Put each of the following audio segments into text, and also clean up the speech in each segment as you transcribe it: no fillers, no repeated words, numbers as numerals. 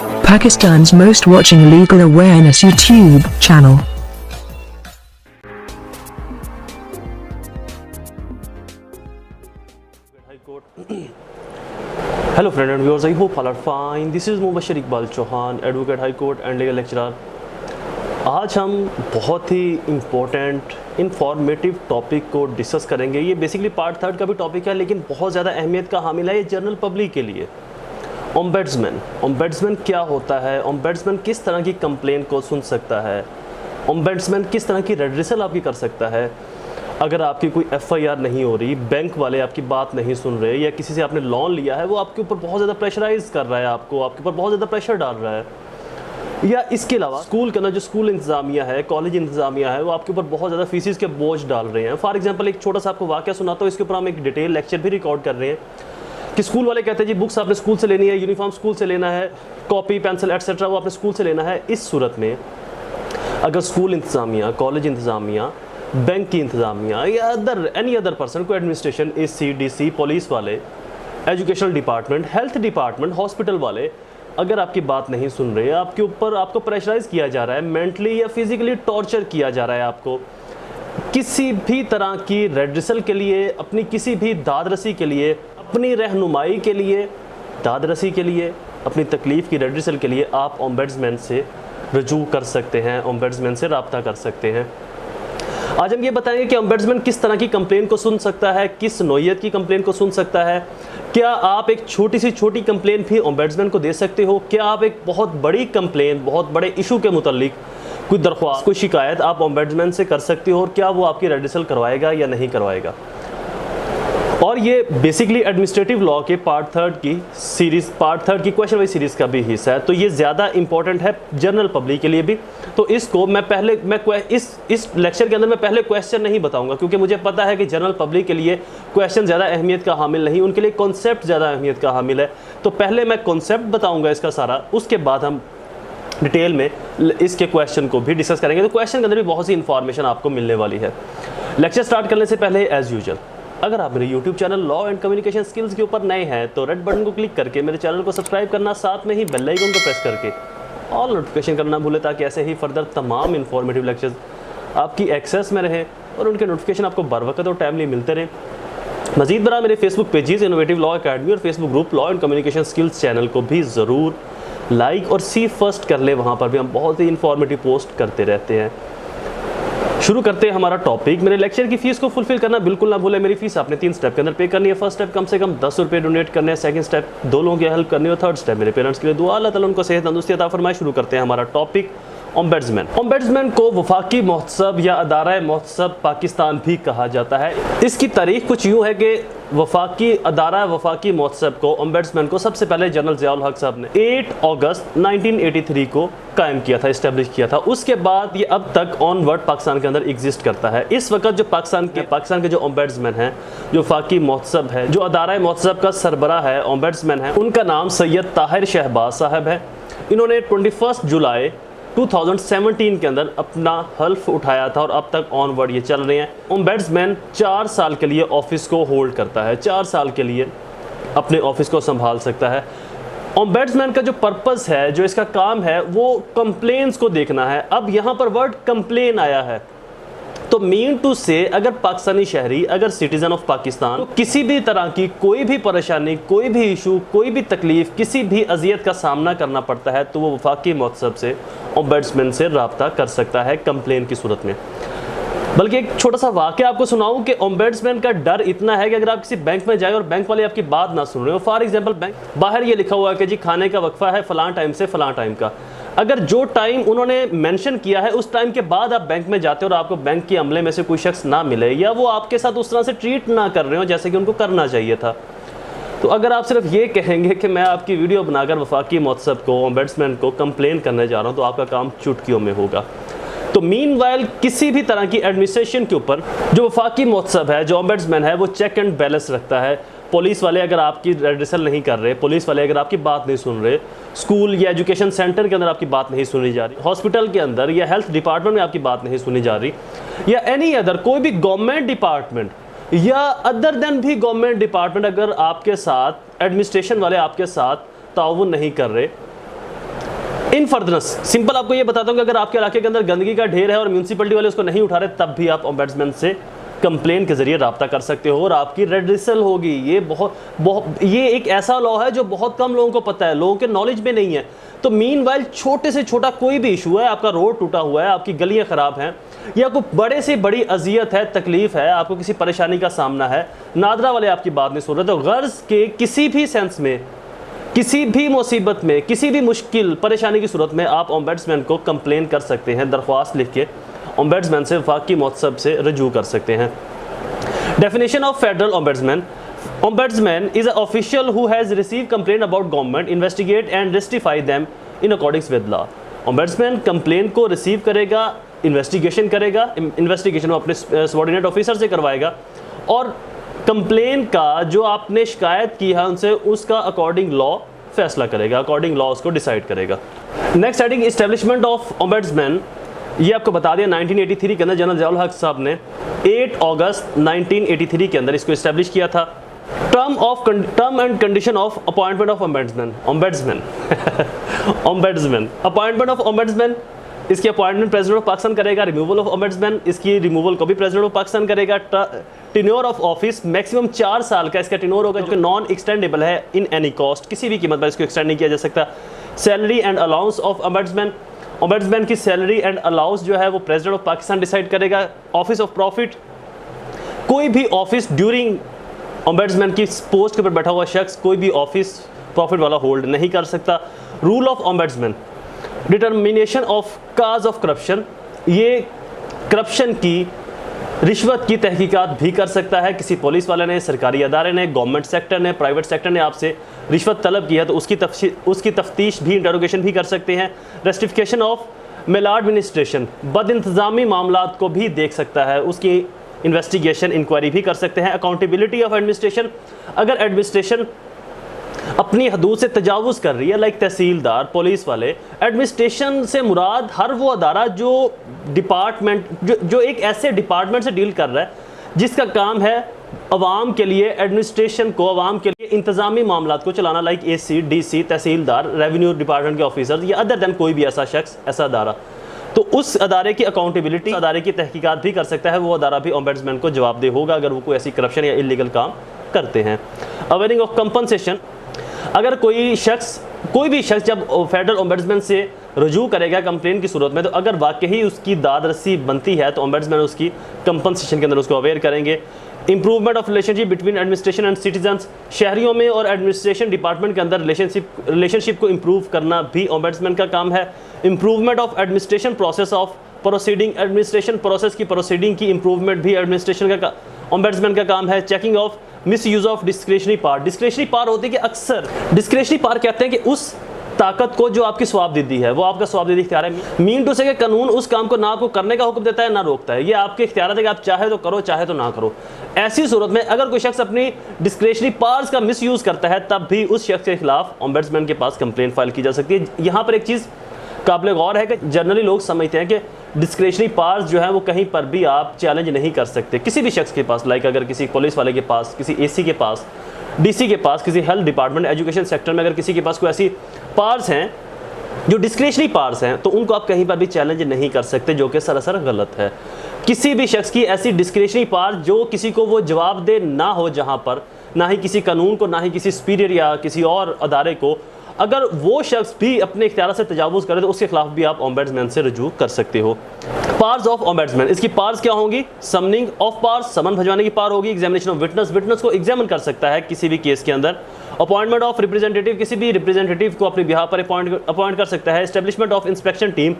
Pakistan's most watching legal awareness YouTube channel. Hello friend and viewers, I hope all are fine. This is Mubashir Iqbal Chauhan, Advocate High Court and Legal Lecturer. आज हम बहुत ही important informative topic को discuss करेंगे। ये basically part 3 का भी topic है, लेकिन बहुत ज़्यादा अहमियत का हामिल है ये जनरल पब्लिक के लिए। ओम्बेड्समैन क्या होता है, ओम्बेड्समैन किस तरह की कंप्लेंट को सुन सकता है, ओम्बेड्समैन किस तरह की रेड्रेसल आपकी कर सकता है अगर आपकी कोई FIR नहीं हो रही, बैंक वाले आपकी बात नहीं सुन रहे, या किसी से आपने लोन लिया है वो आपके ऊपर बहुत ज़्यादा प्रेशराइज कर रहा है, आपके ऊपर बहुत ज़्यादा प्रेशर डाल रहा है, या इसके अलावा स्कूल के अंदर जो स्कूल इंतज़ामिया है, कॉलेज इंतज़ामिया है, वो आपके ऊपर बहुत ज़्यादा फीसिस के बोझ डाल रहे हैं। फॉर एग्जांपल एक छोटा सा आपको वाक़या सुनाता हूँ, इसके ऊपर हम एक डिटेल लेक्चर भी रिकॉर्ड कर रहे हैं कि स्कूल वाले कहते हैं जी बुक्स आपने स्कूल से लेनी है, यूनिफॉर्म स्कूल से लेना है, कॉपी पेंसिल एटसेट्रा वो आपने स्कूल से लेना है। इस सूरत में अगर स्कूल इंतज़ामिया, कॉलेज इंतज़ामिया, बैंक की इंतज़ामिया या एनी अदर पर्सन को एडमिनिस्ट्रेशन, AC, DC, पुलिस वाले, educational department, health department, hospital वाले अगर आपकी बात नहीं सुन रहे, आपके ऊपर आपको प्रेशराइज किया जा रहा है, मेंटली या फिजिकली टॉर्चर किया जा रहा है, आपको किसी भी तरह की रेड्रेसल के लिए, अपनी किसी भी दादरसी के लिए, अपनी रहनुमाई के लिए, दादरसी के लिए, अपनी तकलीफ़ की रेड्रेसल के लिए आप ओम्बेड्समैन से रजू कर सकते हैं, ओम्बेड्समैन से रब्ता कर सकते हैं। आज हम ये बताएंगे कि ओम्बेड्समैन किस तरह की कंप्लेंट को सुन सकता है, किस नौइयत की कंप्लेंट को सुन सकता है। क्या आप एक छोटी सी छोटी कंप्लेंट भी ओम्बेड्समैन को दे सकते हो? क्या आप एक बहुत बड़ी कंप्लेंट, बहुत बड़े इशू के मुतालिक कोई दरख्वास्त, कोई शिकायत आप ओम्बेड्समैन से कर सकते हो, और क्या वो आपकी रेड्रेसल करवाएगा या नहीं करवाएगा? और ये बेसिकली एडमिनिस्ट्रेटिव लॉ के पार्ट 3 की क्वेश्चन वाइज सीरीज़ का भी हिस्सा है, तो ये ज़्यादा इंपॉर्टेंट है जनरल पब्लिक के लिए भी। तो इसको मैं इस लेक्चर के अंदर मैं पहले क्वेश्चन नहीं बताऊंगा, क्योंकि मुझे पता है कि जनरल पब्लिक के लिए क्वेश्चन ज़्यादा अहमियत का हामिल नहीं, उनके लिए कॉन्सेप्ट ज़्यादा अहमियत का हामिल है। तो पहले मैं कॉन्सेप्ट बताऊँगा इसका सारा, उसके बाद हम डिटेल में इसके क्वेश्चन को भी डिस्कस करेंगे। तो क्वेश्चन के अंदर भी बहुत सी इंफॉर्मेशन आपको मिलने वाली है। लेक्चर स्टार्ट करने से पहले एज़ यूजुअल, अगर आप मेरे YouTube channel law and communication skills के ऊपर नए हैं तो रेड बटन को क्लिक करके मेरे चैनल को सब्सक्राइब करना, साथ में ही बेल आइकन को प्रेस करके ऑल नोटिफिकेशन करना भूलें, ताकि ऐसे ही फर्दर तमाम इंफॉर्मेटिव लेक्चर्स आपकी एक्सेस में रहें और उनके नोटिफिकेशन आपको बर वक्त और टाइमली मिलते रहें। मजीद बरा मेरे Facebook pages Innovative Law Academy और Facebook group law and communication skills channel को भी ज़रूर लाइक और सी फर्स्ट कर ले, वहाँ पर भी हम बहुत ही इंफॉर्मेटिव पोस्ट करते रहते हैं। शुरू करते हैं हमारा टॉपिक। मेरे लेक्चर की फीस को फुलफिल करना बिल्कुल ना भूलें। मेरी फीस आपने 3 स्टेप के अंदर पे करनी है। फर्स्ट स्टेप कम से कम 10 रुपये डोनेट करने हैं, सेकंड स्टेप 2 लोगों की हेल्प करनी है, और थर्ड स्टेप मेरे पेरेंट्स के लिए दुआ, अल्लाह ताला उनको सेहत तंदुरुस्ती अता फरमाए। शुरू करते हैं हमारा टॉपिक ओम्बेड्समैन को वफाकी मोहतसब या अदारा मोहतसब पाकिस्तान भी कहा जाता है। इसकी तारीख कुछ यूँ है कि अदारा वफाकी मोहतसब को ओम्बेड्समैन को सबसे पहले जनरल ज़ियाउल हक साहब ने 8 अगस्त 1983 को कायम किया था, इस्टेब्लिश किया था। उसके बाद ये अब तक ऑनवर्ड पाकिस्तान के अंदर एग्जिस्ट करता है। इस वक्त जो पाकिस्तान के जो ओम्बेड्समैन हैं, जो वफाकी मोहतसब है, जो अदारा मोहतसब का सरबराह है, ओम्बेड्समैन है, उनका नाम सैयद ताहिर शहबाज साहब है। इन्होंने 21 जुलाई 2017 के अंदर अपना हल्फ उठाया था और अब तक ऑनवर्ड ये चल रहे हैं। ओम्बेड्समैन 4 साल के लिए ऑफिस को होल्ड करता है, 4 साल के लिए अपने ऑफिस को संभाल सकता है। ओम्बेड्समैन का जो पर्पस है, जो इसका काम है, वो कंप्लेंट्स को देखना है। अब यहाँ पर वर्ड कंप्लेन आया है, तो मीन टू से अगर पाकिस्तानी शहरी, अगर सिटीजन ऑफ पाकिस्तान तो किसी भी तरह की कोई भी परेशानी, कोई भी इशू, कोई भी तकलीफ, किसी भी अजियत का सामना करना पड़ता है, तो वो वफाकी मोहतसब से, ओम्बेड्समैन से रब्ता कर सकता है कंप्लेन की सूरत में। बल्कि एक छोटा सा वाक़या आपको सुनाऊं कि ओम्बेड्समैन का डर इतना है कि अगर आप किसी बैंक में जाए और बैंक वाले आपकी बात ना सुन रहे हो, फॉर एग्जांपल बैंक बाहर ये लिखा हुआ है कि जी खाने का वक्फा है फ़लाँ टाइम से फ़लाँ टाइम का, अगर जो टाइम उन्होंने मेंशन किया है उस टाइम के बाद आप बैंक में जाते हो और आपको बैंक के अमले में से कोई शख्स ना मिले, या वो आपके साथ उस तरह से ट्रीट ना कर रहे हो जैसे कि उनको करना चाहिए था, तो अगर आप सिर्फ ये कहेंगे कि मैं आपकी वीडियो बनाकर वफाकी मोहतसब को, ओम्बेड्समैन को कंप्लेन करने जा रहा हूँ, तो आपका काम चुटकियों में होगा। तो मीनवाइल किसी भी तरह की एडमिनिस्ट्रेशन के ऊपर जो वफाकी मोहतसब है, जो ओम्बेड्समैन है, वो चेक एंड बैलेंस रखता है। पुलिस वाले अगर आपकी रेड्रेसल नहीं कर रहे, पुलिस वाले अगर आपकी बात नहीं सुन रहे, स्कूल या एजुकेशन सेंटर के अंदर आपकी बात नहीं सुनी जा रही, हॉस्पिटल के अंदर या हेल्थ डिपार्टमेंट में आपकी बात नहीं सुनी जा रही, या एनी अदर कोई भी गवर्नमेंट डिपार्टमेंट या अदर देन भी गवर्नमेंट डिपार्टमेंट अगर आपके साथ, एडमिनिस्ट्रेशन वाले आपके साथ ताउन नहीं कर रहे, इन फर्दरनेस सिंपल आपको ये बताता हूँ कि अगर आपके इलाके के अंदर गंदगी का ढेर है और म्यूनसिपलिटी वाले उसको नहीं उठा रहे, तब भी आप ओम्बड्समैन से कंप्लेन के जरिए रब्ता कर सकते हो और आपकी रेड्रेसल होगी। ये एक ऐसा लॉ है जो बहुत कम लोगों को पता है, लोगों के नॉलेज में नहीं है। तो मीनवाइल छोटे से छोटा कोई भी इशू है, आपका रोड टूटा हुआ है, आपकी गलियां खराब हैं, या कोई बड़े से बड़ी अजियत है, तकलीफ है, आपको किसी परेशानी का सामना है, नादरा वाले आपकी बात नहीं सुन रहे, तो गर्ज के किसी भी सेंस में, किसी भी मुसीबत में, किसी भी मुश्किल परेशानी की सूरत में आप ओम्बड्समैन को कंप्लेन कर सकते हैं, दरख्वास्त लिख के ओम्बड्समैन से वफाकी मकसद से रजू कर सकते हैं। Definition of federal ombudsman: Ombudsman is an official who has received complaint about government, investigate and rectify them in accordance with law. Ombudsman complaint को रिसीव करेगा, इन्वेस्टिगेशन करेगा, इन्वेस्टिगेशन वो अपने सबऑर्डिनेट ऑफिसर से करवाएगा और कंप्लेन का जो आपने शिकायत की है उनसे, उसका अकॉर्डिंग लॉ फैसला करेगा, अकॉर्डिंग लॉ उसको डिसाइड करेगा। Next heading establishment of ombudsman. ये आपको बता दिया 1983 के अंदर जनरल ज़ियाउल हक साहब ने 8 अगस्त 1983 के अंदर इसको इस्टेब्लिश किया था। Term and condition of appointment of ombudsman appointment of ombudsman, इसकी अपॉइंटमेंट प्रेसिडेंट ऑफ पाकिस्तान करेगा। रिमूवल ऑफ ओम्बड्समैन, इसकी रिमूवल को भी प्रेसिडेंट ऑफ पाकिस्तान करेगा। टेन्योर ऑफ ऑफिस मैक्सिमम 4 साल का इसका टेन्योर होगा, जो नॉन एक्सटेंडेबल है इन एनी कॉस्ट, किसी भी कीमत पर इसको एक्सटेंड नहीं किया जा सकता। Salary and allowance of ombudsman की सैलरी एंड अलाउंस जो है वो प्रेसिडेंट ऑफ पाकिस्तान डिसाइड करेगा। ऑफिस ऑफ प्रॉफिट, कोई भी ऑफिस ड्यूरिंग ओम्बड्समैन की पोस्ट के ऊपर बैठा हुआ शख्स कोई भी ऑफिस प्रॉफिट वाला होल्ड नहीं कर सकता। Rule of ombudsman: determination of cause of corruption, ये करप्शन की, रिश्वत की तहकीकात भी कर सकता है। किसी पुलिस वाले ने, सरकारी अदारे ने, गवर्नमेंट सेक्टर ने, प्राइवेट सेक्टर ने आपसे रिश्वत तलब की है तो उसकी तफ्तीश भी, इंटरोगेशन भी कर सकते हैं। रेस्टिफिकेशन ऑफ मेलाडमिनिस्ट्रेशन, बदइंतजामी मामलात को भी देख सकता है, उसकी इन्वेस्टिगेशन, इंक्वायरी भी कर सकते हैं। अकाउंटेबिलिटी ऑफ एडमिनिस्ट्रेशन, अगर एडमिनिस्ट्रेशन अपनी हदूद से तजावुज़ कर रही है, लाइक तहसीलदार, पुलिस वाले, एडमिनिस्ट्रेशन से मुराद हर वो अदारा जो डिपार्टमेंट, जो एक ऐसे डिपार्टमेंट से डील कर रहा है जिसका काम है अवाम के लिए, एडमिनिस्ट्रेशन को अवाम के लिए इंतज़ामी मामलात को चलाना, लाइक AC, DC, तहसीलदार, रेवेन्यू डिपार्टमेंट के ऑफिसर या अदर दैन कोई भी ऐसा शख्स, ऐसा अदारा, तो उस अदारे की अकाउंटेबिलिटी, अदारे की तहकीकात भी कर सकता है। वो अदारा भी ओम्बड्समैन को जवाबदेह होगा अगर वो कोई ऐसी करप्शन या इलीगल काम करते हैं। अवेयरिंग ऑफ कंपनसेशन, अगर कोई भी शख्स जब फेडरल ओम्बड्समैन से रजू करेगा कंप्लेन की सूरत में, तो अगर वाकई उसकी दाद रसी बनती है तो ओम्बड्समैन उसकी कंपनसेशन के अंदर उसको अवेयर करेंगे। Improvement of relationship between administration and citizens, शहरियों में और एडमिनिस्ट्रेशन डिपार्टमेंट के अंदर रिलेशनशिप को इम्प्रूव करना भी ओम्बड्समैन का काम है। Improvement of administration process of proceeding, administration process की प्रोसीडिंग की इंप्रूवमेंट भी एडमिनिस्ट्रेशन का ओम्बड्समैन का काम है। Checking of miss use of discretionary power, discretionary power होती है कि अक्सर डिस्क्रेशनरी पावर कहते हैं कि उस ताकत को जो आपकी स्वाबदीदी है, वो आपका स्वाबदीदी इख्तियार है। मीन टू से कि कानून उस काम को ना को करने का हुक्म देता है ना रोकता है, ये आपके इख्तियार है कि आप चाहे तो करो, चाहे तो ना करो। ऐसी सूरत में अगर कोई शख्स अपनी डिस्क्रेशनरी पावर्स का मिस यूज़ करता है, तब भी उस शख्स के खिलाफ ओम्बड्समैन के पास कंप्लेंट फाइल की जा सकती है। यहाँ पर एक चीज़ काबिल गौर है कि जनरली लोग समझते हैं कि डिस्क्रेशनरी पावर्स जो है वो कहीं पर भी आप चैलेंज नहीं कर सकते किसी भी शख्स के पास, लाइक अगर किसी पुलिस वाले के पास, किसी AC के पास, DC के पास, किसी हेल्थ डिपार्टमेंट, एजुकेशन सेक्टर में अगर किसी के पास कोई ऐसी पावर्स हैं जो डिस्क्रेशनरी पावर्स हैं, तो उनको आप कहीं पर भी चैलेंज नहीं कर सकते, जो कि सरासर गलत है। किसी भी शख्स की ऐसी डिस्क्रेशनरी पावर जो किसी को वो जवाब दे ना हो, जहाँ पर ना ही किसी कानून को, ना ही किसी सुपीरियर या किसी और अदारे को, अगर वो शख्स भी अपने इख्तियार से तजावुज़ करे तो उसके खिलाफ भी आप ओम्बड्समैन से रजू कर सकते हो। पावर्स ऑफ ओम्बड्समैन, इसकी पावर्स क्या होंगी? समनिंग ऑफ पावर्स, समन भजवाने की पावर होगी। एग्जामिनेशन ऑफ विटनेस, विटनेस को एग्जामिन कर सकता है किसी भी केस के अंदर। अपॉइंटमेंट ऑफ रिप्रेजेंटेटिव, किसी भी रिप्रेजेंटेटिव को अपने बिहाफ पर अपॉइंट कर सकता है। एस्टेब्लिशमेंट ऑफ इंस्पेक्शन टीम,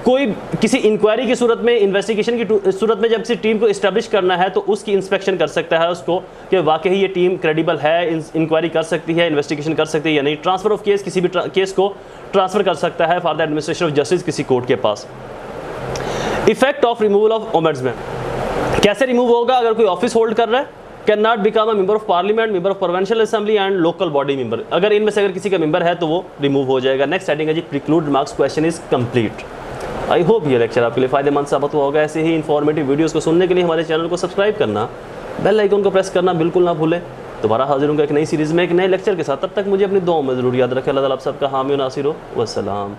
कोई किसी इंक्वायरी की सूरत में, इन्वेस्टिगेशन की सूरत में जब किसी टीम को इस्टेब्लिश करना है तो उसकी इंस्पेक्शन कर सकता है उसको कि वाकई ये टीम क्रेडिबल है, इंक्वायरी कर सकती है, इन्वेस्टिगेशन कर सकती है या नहीं। ट्रांसफर ऑफ केस, किसी भी केस को ट्रांसफर कर सकता है for the administration of justice किसी कोर्ट के पास। Effect of removal of ombudsman, कैसे रिमूव होगा? अगर कोई ऑफिस होल्ड कर रहा है, can not become a member of parliament, member of provincial assembly and local body member, अगर इनमें से अगर किसी का मेंबर है तो वो रिमूव हो जाएगा। नेक्स्ट हेडिंग है G preclude remarks, question is complete. I hope ये लेक्चर आपके लिए फ़ायदेमंद साबित हुआ होगा। ऐसे ही इन्फॉर्मेटिव वीडियोस को सुनने के लिए हमारे चैनल को सब्सक्राइब करना, बेल आइकन को प्रेस करना बिल्कुल ना भूलें। दोबारा हाजिर होंगे एक नई सीरीज़ में एक नए लेक्चर के साथ, तब तक मुझे अपनी दुआओं में ज़रूर याद रखें। अल्लाह ताला आप सबका हामी और नासिर हो। वस्सलाम।